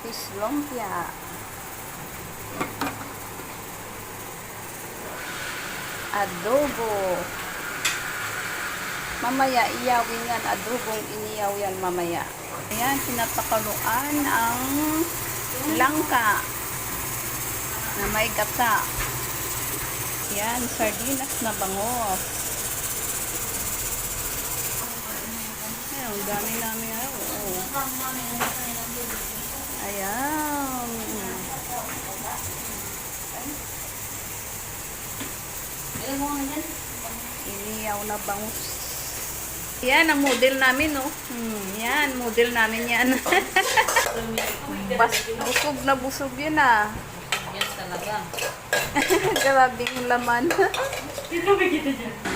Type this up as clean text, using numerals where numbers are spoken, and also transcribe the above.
fish lumpia. Adobo. Mamaya iyawin yan. Adobong iniyaw yan mamaya. Ayan, pinapakaluan ang langka na may gata. Yan, sardinas na bangos. Ayan, ang dami namin. Oh. Ayan. Iniyaw na bangus. Yan, ang model namin, no? Yan, model namin yan. Busog na busog yun, ah. Yan talaga. Grabing laman. Ito ba kita dyan?